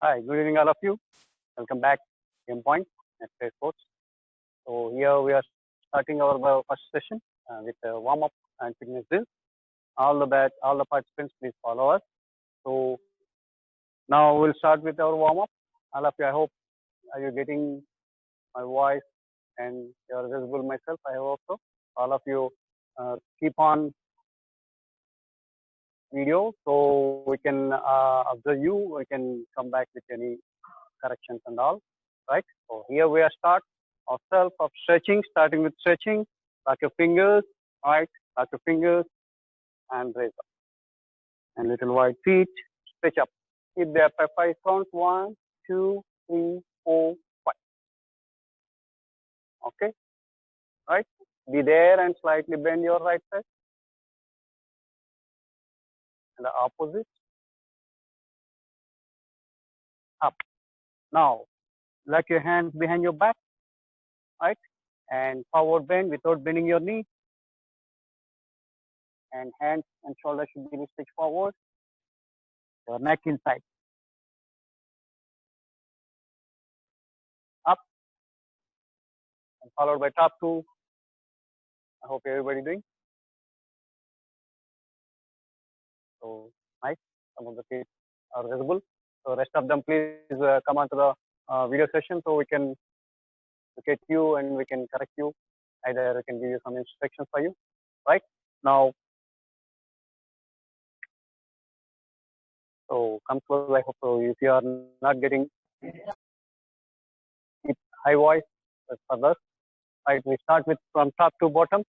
Hi, good evening, all of you. Welcome back, Game Point at Play Sports. So here we are starting our first session with warm up and fitness drills. All the participants, please follow us. So now we'll start with our warm up. All of you, I hope are you getting my voice and you're visible myself. I hope so. All of you keep on video so we can observe you. We can come back with any corrections and all. Right. So here we are start ourselves of stretching, starting with stretching. Lock your fingers, right? Lock your fingers and raise up. And little wide feet, stretch up. Keep there by 5 counts. 1, 2, 3, 4, 5. Okay, right? Be there and slightly bend your right side. And the opposite, up. Now, lock your hands behind your back, right? And forward bend without bending your knee. And hands and shoulders should be stretched forward. Your neck inside. Up and followed by top 2. I hope everybody doing. So nice. Some of the feet are visible. So rest of them, please come on to the video session so we can look at you and we can correct you. Either we can give you some instructions for you. Right now. So come close. I hope so. If you are not getting high voice, that's for us. Right. We start with from top to bottom.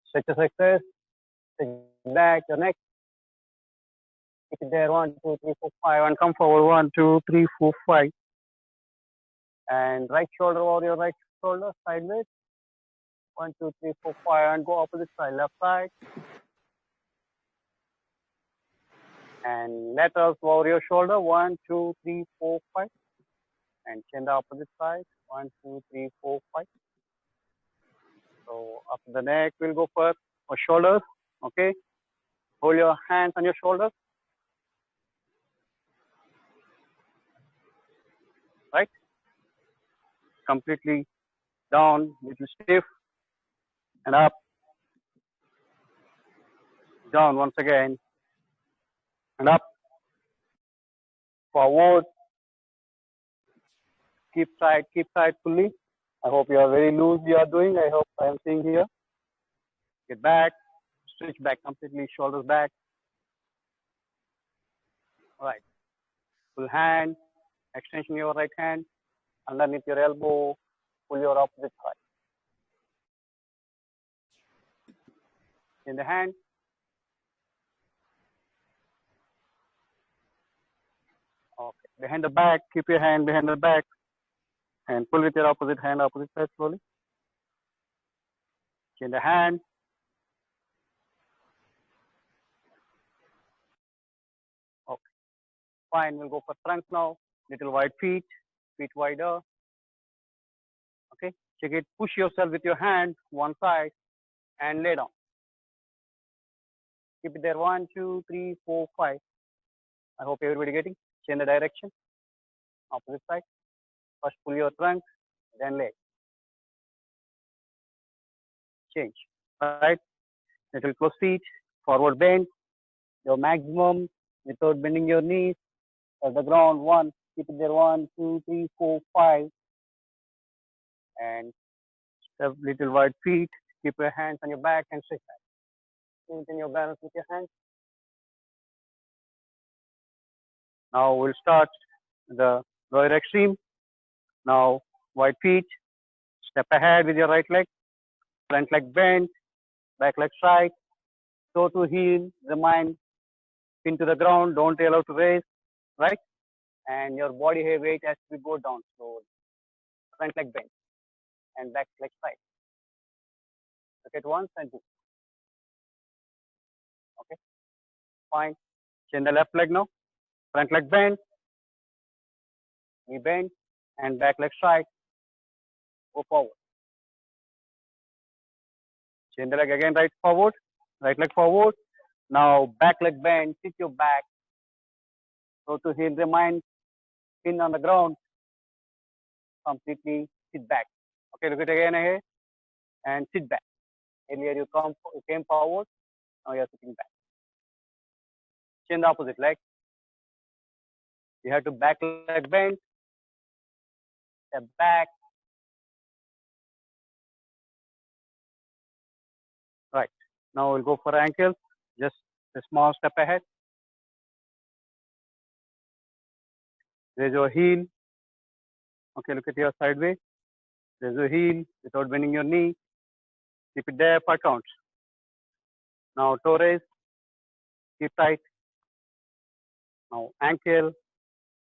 Stretches like this. Back your neck. Keep it there. 1, 2, 3, 4, 5, and come forward. 1, 2, 3, 4, 5. And right shoulder over your right shoulder sideways. 1, 2, 3, 4, 5, and go opposite side, left side. And laterals over your shoulder. 1, 2, 3, 4, 5. And chin the opposite side. 1, 2, 3, 4, 5. So after the neck, we'll go for shoulders. Okay. Hold your hands on your shoulders. Right. Completely down, little stiff, and up. Down once again, and up. Forward. Keep tight fully. I hope you are very loose. You are doing. I hope I am seeing here. Get back. Stretch back completely. Shoulders back. All right. Full hand. Extension your right hand. Underneath your elbow. Pull your opposite side. In the hand. Okay. Behind the back. Keep your hand behind the back. And pull with your opposite hand, opposite side slowly. In the hand. Okay. Fine. We'll go for trunk now. Little wide feet. Feet wider. Okay. Check it. Push yourself with your hand one side and lay down. Keep it there. 1, 2, 3, 4, 5. I hope everybody getting. Change the direction. Opposite side. First pull your trunk, then leg. Change. Right. Little close feet. Forward bend. Your maximum without bending your knees. At the ground. 1. Keep it there. 1, 2, 3, 4, 5. And step little wide feet. Keep your hands on your back and stretch back. Maintain your balance with your hands. Now we'll start the lower extreme. Now wide feet. Step ahead with your right leg. Front leg bent. Back leg straight. Toe to heel. Remain pin to the ground. Don't allow to raise. Right. And your body weight has to go down slowly. Front leg bent and back leg straight. Look at 1 and 2. Okay. Fine. Chin the left leg now. Front leg bent. Knee bend and back leg straight. Go forward. Chin the leg again, right forward. Right leg forward. Now back leg bend. Sit your back. Go to heel. Remain pin on the ground, completely sit back. Okay, look at it again here and sit back. Earlier you came forward, now you're sitting back. Change the opposite leg. You have to back leg bend, step back. Right. Now we'll go for ankle. Just a small step ahead. Raise your heel. Okay, look at your sideways. Raise your heel without bending your knee. Keep it there, 5 counts. Now toe raise. Keep tight. Now ankle.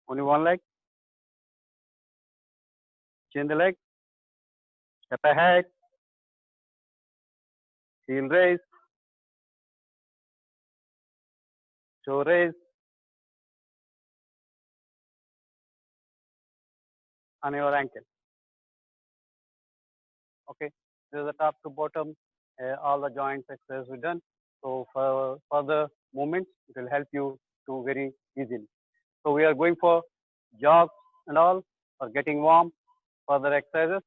Only one leg. Change the leg. Step ahead. Heel raise. Toe raise. On your ankle. Okay. This is the top to bottom. All the joints exercises we done. So for further movements, it will help you to very easily. So we are going for jogs and all for getting warm. Further exercises.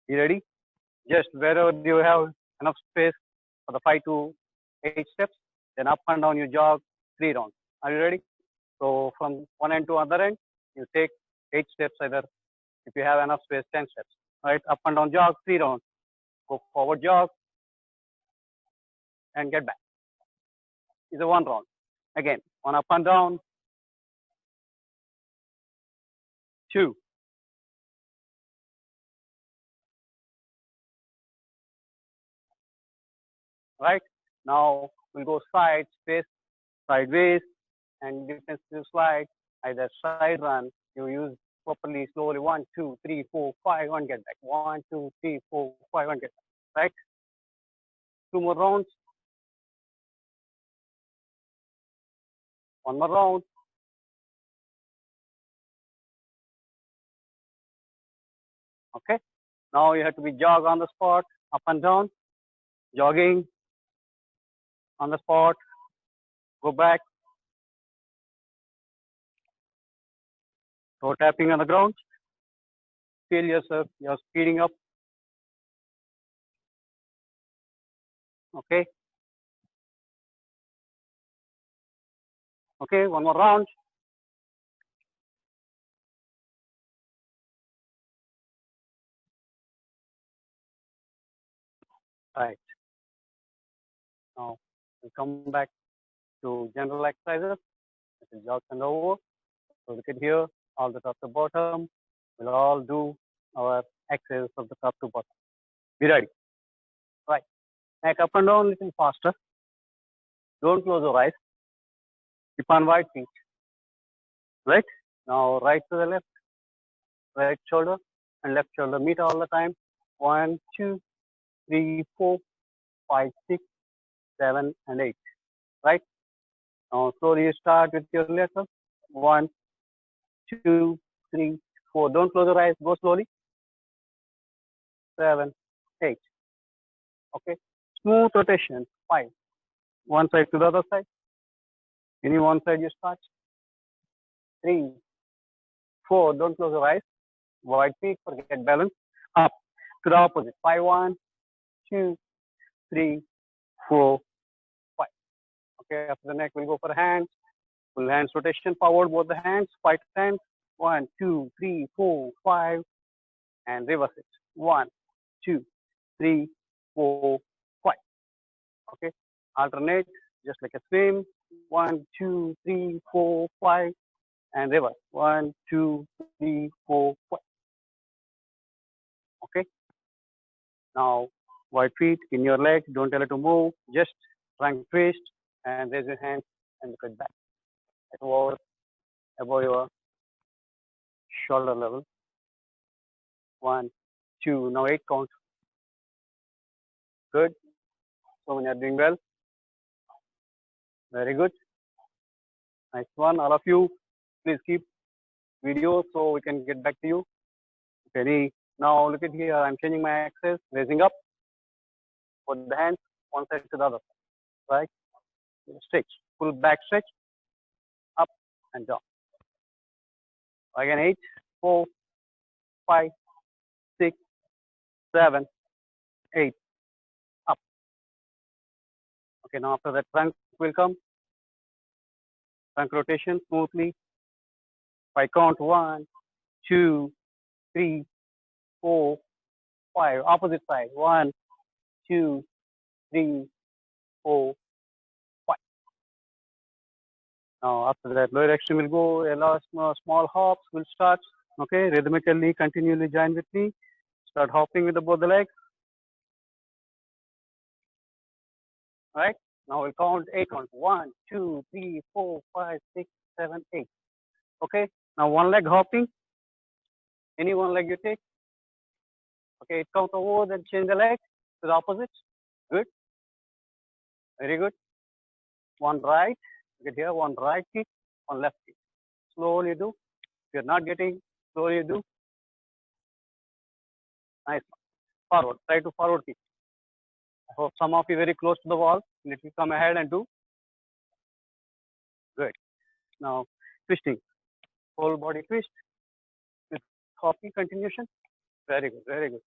You ready? Just wherever you have enough space for the 5 to 8 steps, then up and down you jog 3 rounds. Are you ready? So from one end to other end, you take 8 steps either. If you have enough space, 10 steps. Right? Up and down jog 3 rounds. Go forward jog and get back. It's a 1 round. Again, 1 up and down, 2. Right? Now we'll go side, space, sideways, and defensive slide, either side run. You use properly, slowly, 1, 2, 3, 4, 5, 1, get back. 1, 2, 3, 4, 5, 1, get back. Right? 2 more rounds. 1 more round. Okay. Now you have to be jog on the spot, up and down, jogging on the spot, go back, toe tapping on the ground. Feel yourself, you're speeding up. Okay. Okay, 1 more round. Right. Now we'll come back to general exercises. This is jogs and over. So look at here, all the top to bottom. We'll all do our exercises from the top to bottom. Be ready. Right. Neck up and down a little faster. Don't close your eyes. Keep on wide feet. Right. Now right to the left. Right shoulder and left shoulder meet all the time. 1, 2, 3, 4, 5, 6, 7, and 8. Right. Now slowly you start with your left. 1, 2, 3, 4. Don't close your eyes. Go slowly. 7, 8. Okay. Smooth rotation. 5. One side to the other side. Any one side you start. 3, 4. Don't close your eyes. Wide feet. Forget balance. Up to the opposite. 5, 1, 2, 3, 4, 5. Okay. After the neck, we'll go for hands. Full hands rotation forward. Both the hands. 5 times. 1, 2, 3, 4, 5. And reverse it. 1, 2, 3, 4, 5. Okay. Alternate just like a swim. 1, 2, 3, 4, 5. And reverse. 1, 2, 3, 4, 5. Okay. Now, wide feet in your leg. Don't tell it to move. Just trunk twist and raise your hands and look at back. Above your shoulder level. 1, 2. Now 8 counts. Good. So when you're doing well. Very good. Nice one. All of you, please keep video so we can get back to you. Okay. Now look at here. I'm changing my axis. Raising up. Put the hands one side to the other side. Right. Stretch. Full back stretch. Up and down. Again, 8, 4, 5, 6, 7, 8. Up. Okay, now after that, trunk will come. Trunk rotation smoothly. If I count 1, 2, 3, 4, 5. Opposite side. 1, 2, 3, 4, 5. Now after that, lower extreme will go. A lot small hops will start. Okay, rhythmically, continually join with me. Start hopping with both the legs. Right? Now we'll count 8 counts. 1, 2, 3, 4, 5, 6, 7, 8. Okay. Now one leg hopping. Any one leg you take. Okay, 8 count over, then change the leg to the opposite. Good. Very good. One right. Get here. One right kick. One left kick. Slowly do. If you're not getting, slowly do. Nice. Forward. Try to forward kick. I hope some of you very close to the wall. Let me come ahead and do. Good. Now twisting. Whole body twist with hopping continuation. Very good. Very good.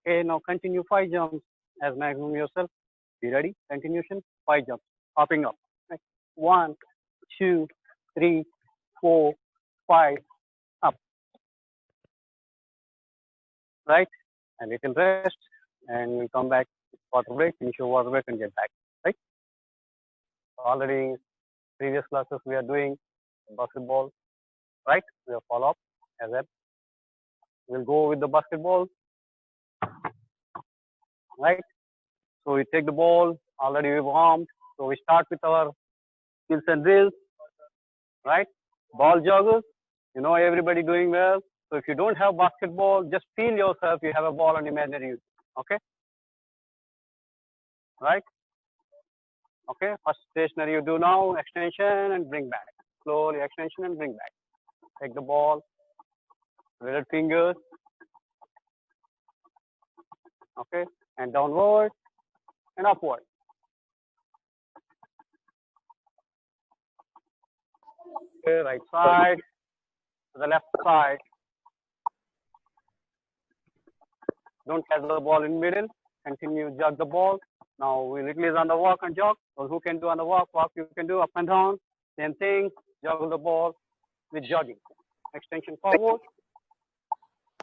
Okay, now continue 5 jumps as maximum yourself. Be ready. Continuation. 5 jumps. Hopping up. Right. 1, 2, 3, 4, 5. Up. Right. A little rest, and we'll come back. Water break. Finish your water break and get back. Right. Already previous classes we are doing basketball. Right. We'll follow up as that. We'll go with the basketball. Right. So we take the ball. Already we've warmed. So we start with our skills and drills. Right. Ball joggers. You know everybody doing well. So if you don't have basketball, just feel yourself you have a ball and imaginary use. Okay. Right. Okay. First stationary you do now. Extension and bring back. Slowly extension and bring back. Take the ball. Little fingers. Okay. And downward and upward. Okay. Right side to the left side. Don't catch the ball in middle. Continue jog the ball. Now we release on the walk and jog. Those who can do on the walk you can do up and down. Same thing. Juggle the ball with jogging. Extension forward.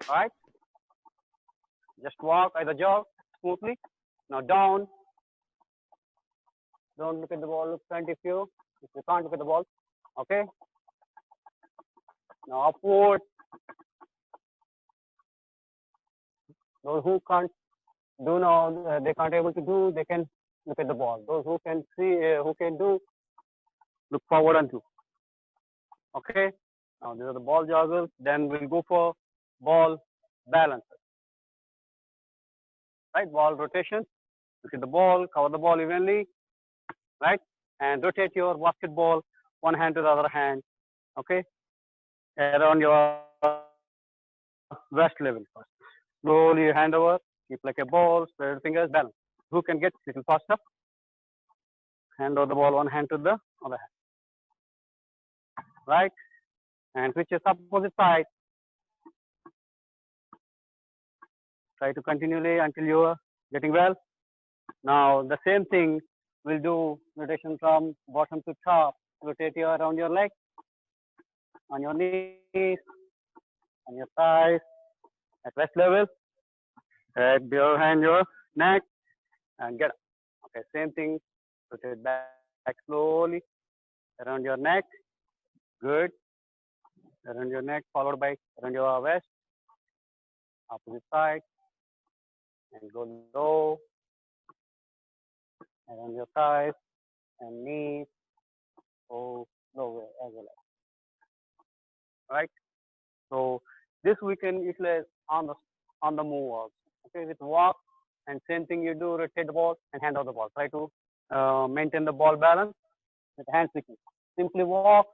Right. Just walk, either jog smoothly. Now down. Don't look at the ball. Look front if you can't look at the ball. Okay. Now upward. Those who can't do now, they can't able to do, they can look at the ball. Those who can see, who can do, look forward and do. Okay. Now these are the ball joggers. Then we'll go for ball balances. Right. Ball rotation. Look at the ball. Cover the ball evenly. Right. And rotate your basketball one hand to the other hand. Okay. Around your waist level first. Slowly hand over. Keep like a ball. Spread your fingers. Balance. Who can get little faster? Hand over the ball one hand to the other hand. Right. And switch is opposite side. Try to continually until you are getting well. Now the same thing we'll do rotation from bottom to top. Rotate you around your leg, on your knees, on your thighs, at waist level. Head your hand your neck and get up. Okay, same thing. Rotate back slowly around your neck. Good. Around your neck, followed by around your waist. Opposite side. And go low. Around your thighs and knees. Go lower as well. Right. So this we can utilize on the move also. Okay, with walk and same thing you do, rotate the ball and hand out the ball. Try to maintain the ball balance with hand switching. Simply walk.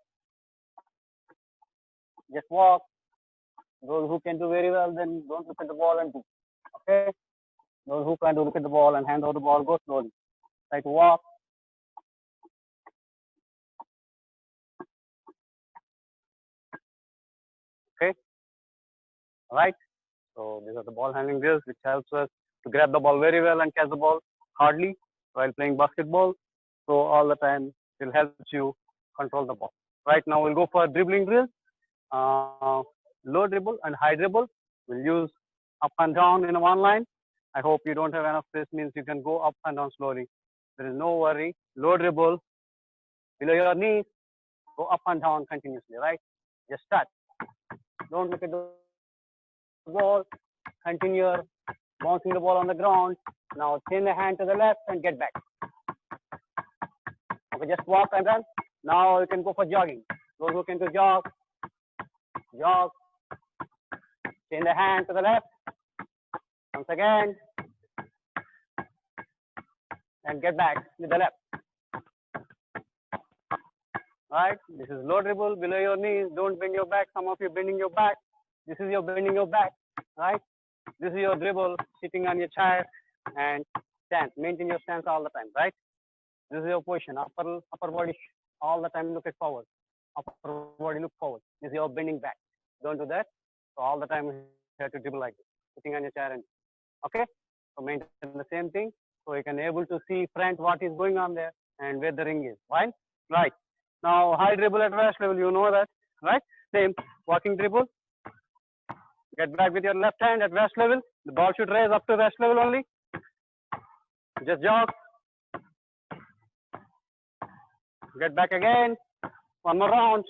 Just walk. Those who can do very well, then don't look at the ball and do. Okay. Those who can do look at the ball and hand out the ball, go slowly. Try to walk. Okay, all right. So these are the ball handling drills, which helps us to grab the ball very well and catch the ball hardly while playing basketball. So all the time it will help you control the ball. Right now we'll go for dribbling drills. Low dribble and high dribble. We'll use up and down in one line. I hope you don't have enough space, means you can go up and down slowly. There is no worry. Low dribble below your knees, go up and down continuously, right? Just start. Don't look at the ball. Continue bouncing the ball on the ground. Now change the hand to the left and get back. Okay, just walk and run. Now you can go for jogging. Those who can to jog, jog. Change the hand to the left. Once again. And get back with the left. Right? This is low dribble below your knees. Don't bend your back. Some of you bending your back. This is your bending your back. Right? This is your dribble sitting on your chair and stance. Maintain your stance all the time. Right? This is your position. Upper body all the time look at forward. Upper body look forward. This is your bending back. Don't do that. So all the time you have to dribble like this. Sitting on your chair and okay. So maintain the same thing. So you can able to see front what is going on there and where the ring is. Fine? Right. Now high dribble at rest level, you know that, right? Same walking dribble. Get back with your left hand at rest level. The ball should raise up to rest level only. Just jog. Get back again. One more round.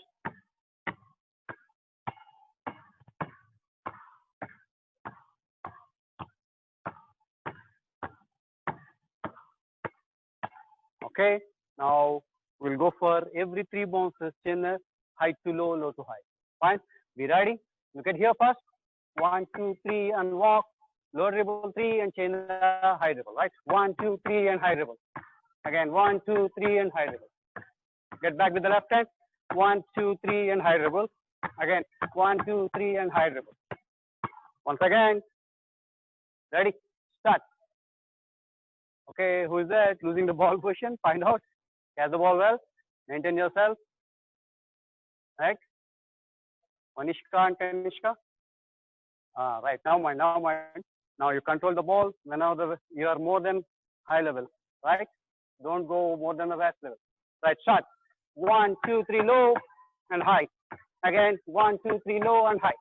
Okay. Now we'll go for every 3 bounces, change height to low, low to high. Fine. Be ready. Look at here first. 1, 2, 3 and walk. Low dribble 3 and change the high dribble. Right. 1, 2, 3 and high dribble. Again 1, 2, 3 and high dribble. Get back with the left hand. 1, 2, 3 and high dribble. Again 1, 2, 3 and high dribble. Once again. Ready. Start. Okay. Who is that? Losing the ball position. Find out. Catch the ball well. Maintain yourself. Right. Manishka and Kanishka. Right. Now mind. Now you control the ball whenever you are more than high level. Right. Don't go more than the rest level. Right. Start. 1, 2, 3 low and high. Again 1, 2, 3 low and high.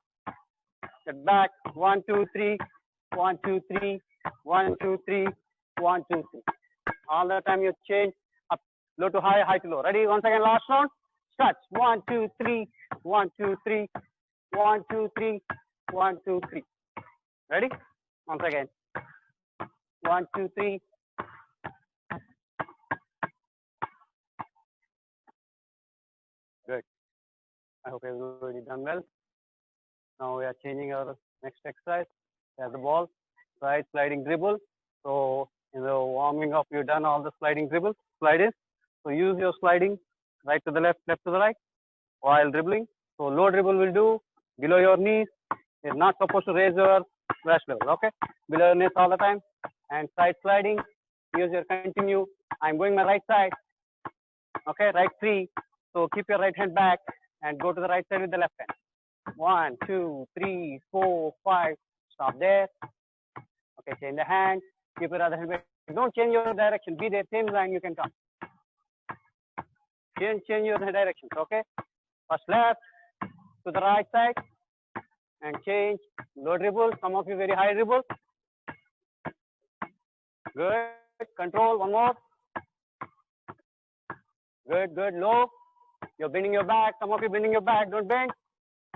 Get back. 1, 2, 3. 1, 2, 3. 1, 2, 3. 1, 2, 3. All the time you change up low to high, high to low. Ready? Once again, last round. Start. 1, 2, 3. 1, 2, 3. 1, 2, 3. 1, 2, 3. Ready? Once again. 1, 2, 3. Good. I hope everybody done well. Now we are changing our next exercise. There's the ball, side sliding dribble. So in the warming up, you've done all the sliding dribbles, sliding. So use your sliding right to the left, left to the right while dribbling. So low dribble will do below your knees. You're not supposed to raise your rest level. Okay, below your knees all the time. And side sliding, use your continue. I'm going my right side. Okay, right 3. So keep your right hand back and go to the right side with the left hand. 1, 2, 3, 4, 5. Stop there. Okay, change the hand. Keep your other hand back. Don't change your direction. Be there, same line you can come. Change your directions. Okay. First left to the right side and change low dribble. Some of you very high dribble. Good. Control. One more. Good. Good. Low. You're bending your back. Some of you bending your back. Don't bend.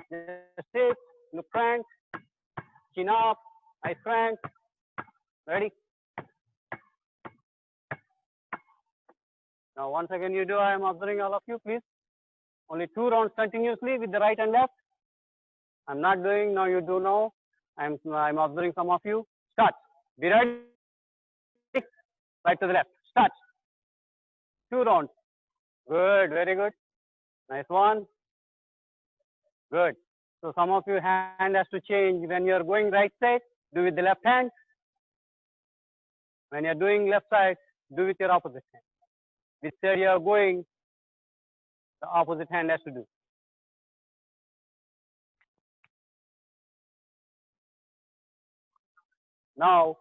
Just sit. Look front. Chin up. Eye front. Ready? Now once again you do. I am observing all of you. Please. Only 2 rounds continuously with the right and left. I'm not doing. Now you do know. I'm observing some of you. Start. Be ready. Right to the left. Start. 2 rounds. Good. Very good. Nice one. Good. So some of you hand has to change. When you are going right side, do with the left hand. When you are doing left side, do with your opposite hand. Which side you are going, the opposite hand has to do. Now,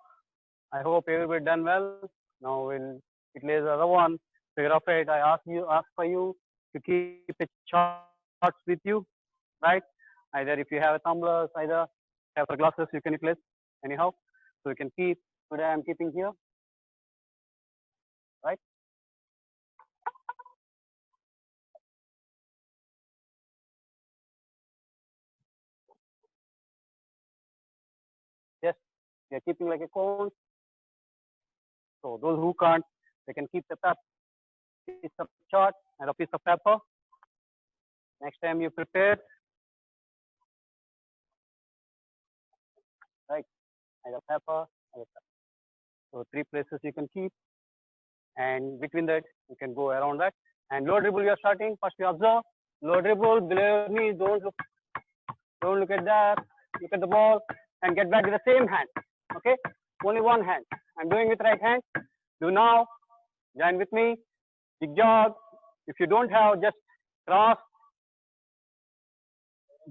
I hope everybody done well. Now we'll utilize the other one. Figure of it. I ask for you to keep a charts with you, right? Either if you have a tumblers, either have the glasses, you can utilize anyhow. So you can keep. Today I'm keeping here, right? Yes, we are keeping like a cone. So those who can't, they can keep the piece of chart and a piece of paper. Next time you prepare, right? Either paper, either paper. So 3 places you can keep, and between that you can go around that. And low dribble you are starting. First you observe low dribble. Below me, don't look at that. Look at the ball and get back with the same hand. Okay, only one hand. I'm doing with right hand. Do now. Join with me. Jig jog. If you don't have, just cross.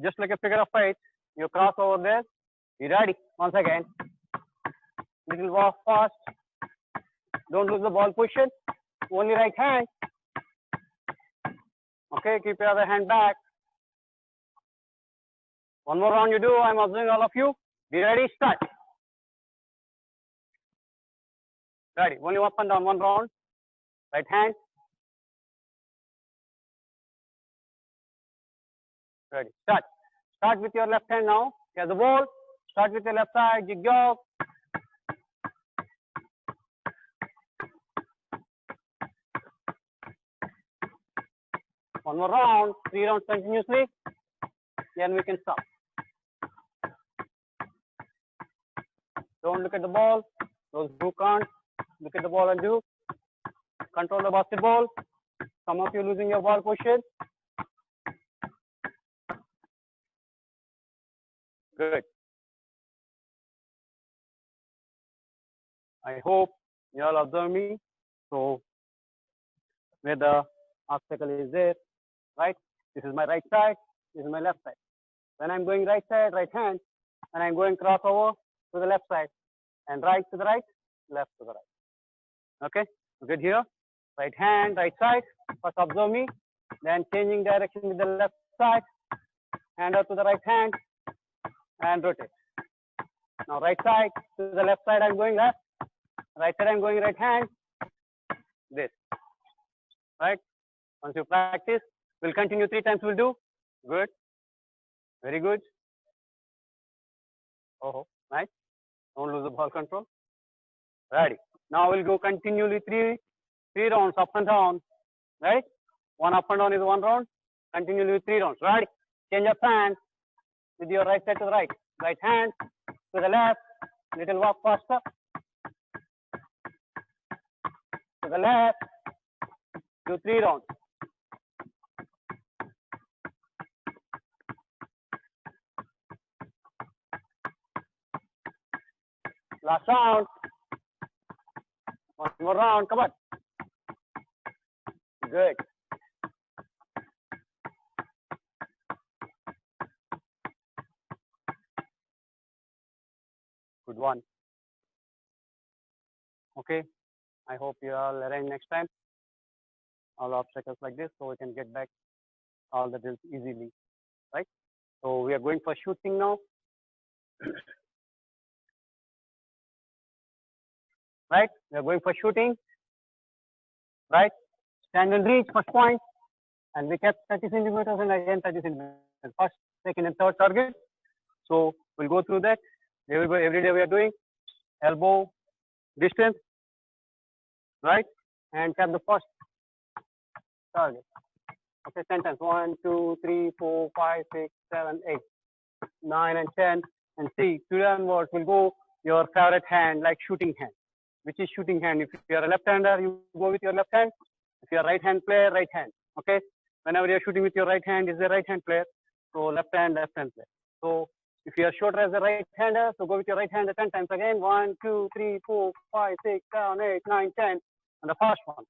Just like a figure of 8. You cross over there. You ready? Once again. Little walk fast. Don't lose the ball position. Only right hand. Okay, keep your other hand back. One more round you do. I'm observing all of you. Be ready, start. Ready. Only up and down one round. Right hand. Ready. Start. Start with your left hand now. Here's the ball. Start with your left side. Jig jog. One more round. 3 rounds continuously. Then we can stop. Don't look at the ball. Those who can't, look at the ball and do. Control the basketball. Some of you losing your ball position. Good. I hope you all observe me. So where the obstacle is there, right? This is my right side. This is my left side. When I'm going right side, right hand, and I'm going crossover to the left side, and right to the right, left to the right. Okay, good here. Right hand, right side. First observe me. Then changing direction with the left side. Hand out to the right hand, and rotate. Now right side to the left side, I'm going left. Right side, I'm going right hand. This. Right? Once you practice, we'll continue 3 times, we'll do. Good. Very good. Oh, nice. Don't lose the ball control. Ready. Now we'll go continually 3 rounds up and down. Right? 1 up and down is 1 round. Continually with 3 rounds. Ready? Change your hand with your right side to the right. Right hand to the left. Little walk faster. To the left. Do 3 rounds. Last round. 1 more round. Come on. Good. Good one. Okay. I hope you all arrange next time. All obstacles like this, so we can get back all the drills easily. Right? So we are going for shooting now. Right? We are going for shooting. Right? Stand and reach, first point. And we kept 30 centimeters and again 30 centimeters. First, second, and third target. So we'll go through that. Every day we are doing elbow distance. Right? And kept the first target. Okay, 10 times. 1, 2, 3, 4, 5, 6, 7, 8, 9, and 10. And see, to onwards, we'll go your favorite hand, like shooting hand. Which is shooting hand? If you are a left-hander, you go with your left hand. If you are a right-hand player, right hand. Okay. Whenever you are shooting with your right hand, is the right-hand player. So left hand player. So if you are shorter as a right-hander, so go with your right hand 10 times again. 1, 2, 3, 4, 5, 6, 7, 8, 9, 10. And the first one.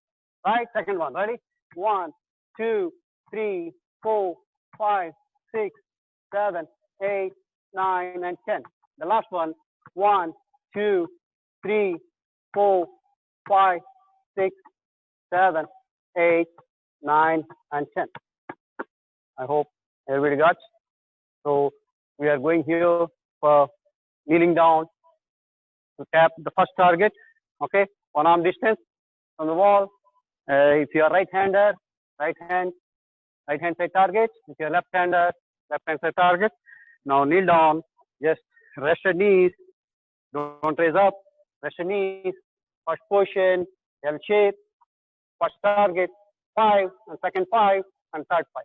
Right? Second one. Ready? 1, 2, 3, 4, 5, 6, 7, 8, 9, and 10. The last one. 1, 2, 3, 4, 5, 6, 7, 8, 9, and 10. I hope everybody got. So we are going here for kneeling down to tap the first target. Okay, 1 arm distance from the wall. If you are right-hander, right hand side target. If you are left-hander, left-hand side target. Now kneel down. Just rest your knees. Don't raise up. Rest your knees. First position, L shape. First target, 5, and second 5, and third 5.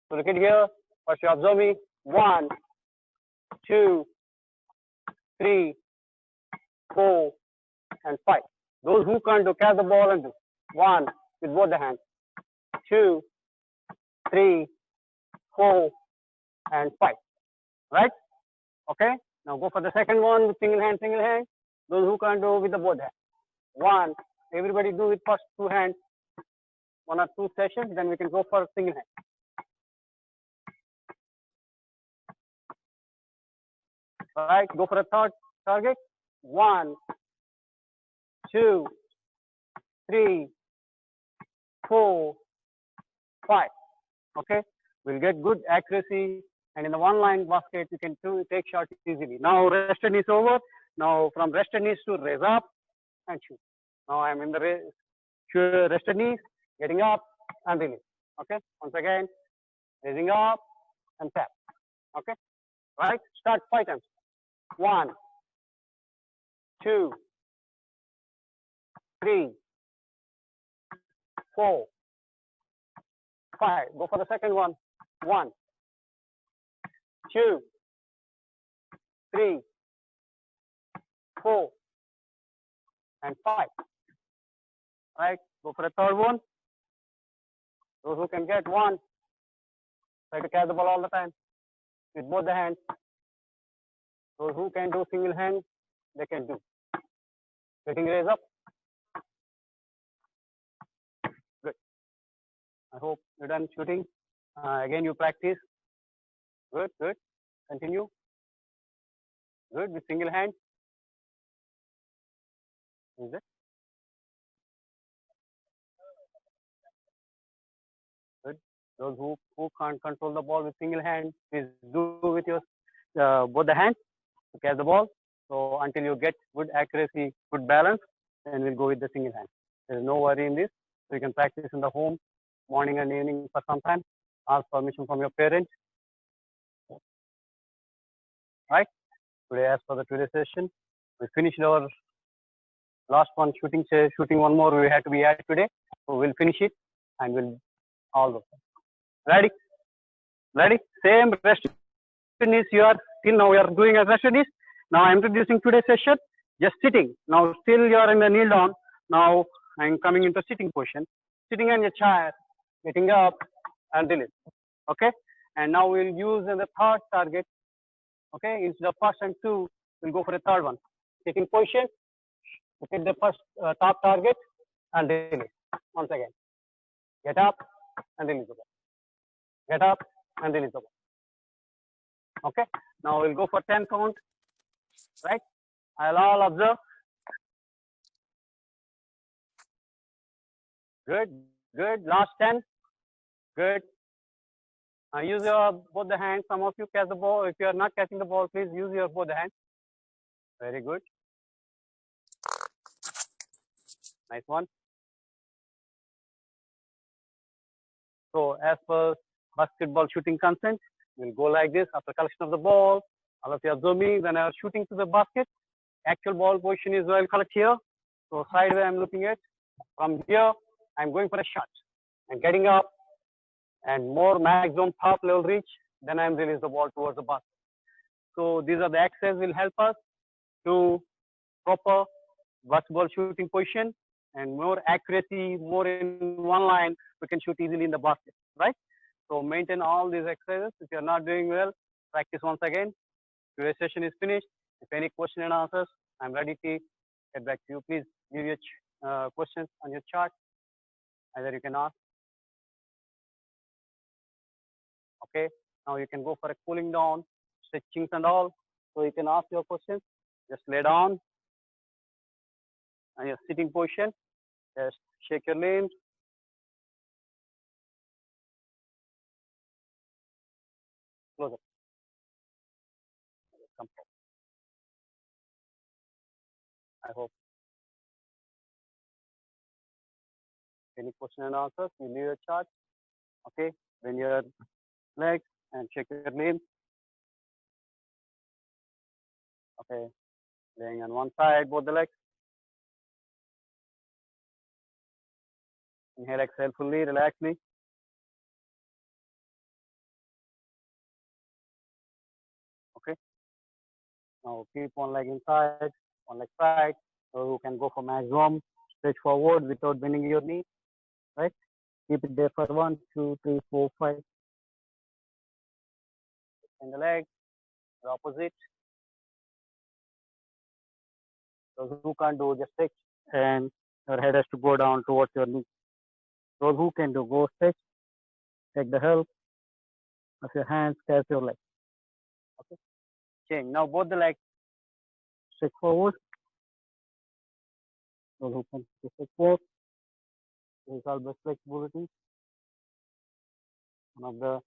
So look at here. First you observe me. 1, 2, 3, 4, and 5. Those who can't do, catch the ball and do. 1 with both the hands. 2, 3, 4, and 5. Right? Okay. Now go for the second one with single hand, single hand. Those who can't do with the both hands. 1. Everybody do with first 2 hands. 1 or 2 sessions. Then we can go for single hand. Right. Go for a third target. 1, 2, 3, 4, 5. Okay. We'll get good accuracy. And in the one line basket, you can take shots easily. Now rested knees over. Now from rested knees to raise up and shoot. Now I'm in the rested knees, getting up and release. Okay. Once again, raising up and tap. Okay. Right. Start 5 times. 1, 2, 3, 4, 5. Go for the second one. 1, 2, 3, 4, and 5. Right. Go for the third one. Those who can get 1, try to catch the ball all the time with both the hands. Those who can do single hand, they can do. Getting raised up. Good. I hope you're done shooting. Again, you practice. Good, good. Continue. Good with single hand. Is it? Good. Those who can't control the ball with single hand, please do with your both the hands to catch the ball. So until you get good accuracy, good balance, then we'll go with the single hand. There's no worry in this. So you can practice in the home, morning and evening for some time. Ask permission from your parents. Right? Today, as for the today's session, we finished our last one shooting one more we had to be at today. So we'll finish it and we'll all those. Ready? Ready? Same rest knees you are till now we are doing as rest knees. Now I'm introducing today's session. Just sitting. Now still you are in the kneel down. Now I'm coming into sitting position. Sitting on your chair, getting up and release. Okay. And now we'll use the third target. Okay. Instead of first and 2, we'll go for a third one. Sitting position. Look at the first top target and release. Once again. Get up and release the ball. Get up and release the ball. Okay. Now we'll go for 10 count. Right. I'll all observe. Good. Good. Last 10. Good. Use your both the hands. Some of you catch the ball. If you are not catching the ball, please use your both the hands. Very good. Nice one. So as per basketball shooting consent, we'll go like this after collection of the ball. All of you observe me when I am shooting to the basket. Actual ball position is well collect here. So sideway I'm looking at. From here, I'm going for a shot and getting up and more maximum top level reach. Then I'm release the ball towards the basket. So these are the exercises will help us to proper basketball shooting position and more accuracy, more in one line, we can shoot easily in the basket, right? So maintain all these exercises. If you're not doing well, practice once again. Today's session is finished. If any question and answers, I'm ready to get back to you. Please give your questions on your chart. Either you can ask. Okay. Now you can go for a cooling down, stretchings and all. So you can ask your questions. Just lay down and your sitting position. Just shake your limbs. Close up. Come forward. I hope any question and answers, you leave your chart. Okay, bend your legs and shake your limbs. Okay, laying on one side, both the legs. Inhale, exhale fully, relaxedly. Okay, now keep one leg inside, one leg side. So you can go for maximum stretch forward without bending your knee. Right? Keep it there for 1, 2, 3, 4, 5. And the leg, the opposite. Those who can't do, just stretch, and your head has to go down towards your knee. Those who can do, go stretch, take the help of your hands, catch your leg. Okay, change. Now both the legs stretch forward. Those who can stretch forward. This is all best flexibility. One of the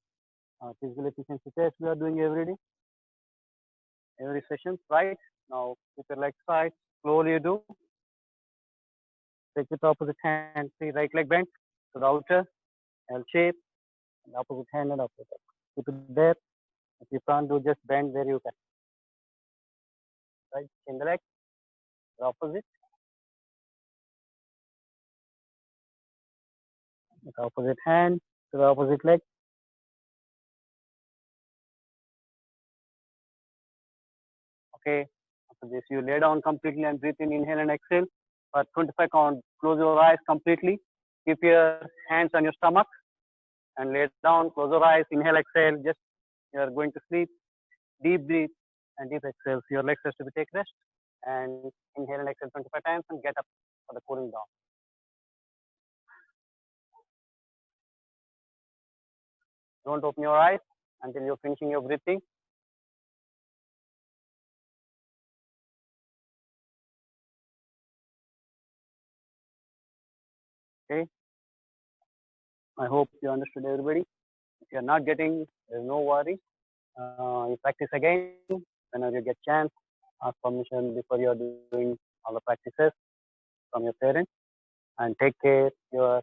physical efficiency tests we are doing every day, every session. Right now, keep your leg side. Slowly you do. Take with opposite hand. See right leg bent to the outer L shape. And opposite hand and opposite. Keep it there. If you can't do, just bend where you can. Right, in the leg, the opposite. With opposite hand to the opposite leg. Okay. After this, you lay down completely and breathe in, inhale and exhale. For 25 count, close your eyes completely. Keep your hands on your stomach and lay down. Close your eyes. Inhale, exhale. Just you are going to sleep. Deep breathe and deep exhale. So your legs has to be take rest. And inhale and exhale 25 times and get up for the cooling down. Don't open your eyes until you're finishing your breathing. Okay. I hope you understood, everybody. If you're not getting, there's no worry. You practice again whenever you get chance. Ask permission before you're doing all the practices from your parents, and take care your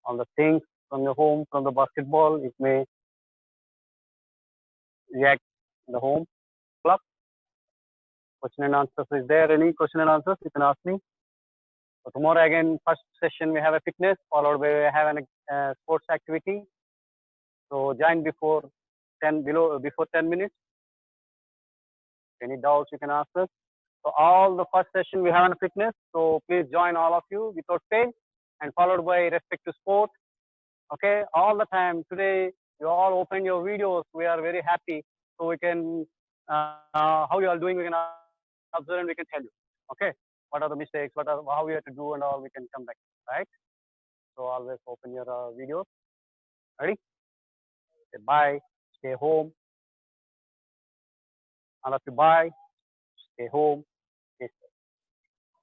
all the things from your home, from the basketball. It may react in the home club. Question and answers. Is there any question and answers? You can ask me. So tomorrow again, first session we have a fitness, followed by we have a sports activity. So join before 10 minutes. Any doubts you can ask us. So all the first session we have on fitness. So please join all of you without fail, and followed by respect to sport. Okay, all the time. Today you all open your videos. We are very happy. So we can how you are doing. We can observe and we can tell you. Okay, what are the mistakes? How we have to do and all. We can come back. Right. So always open your videos. Ready? Say bye. Stay home. All of you bye. Stay home.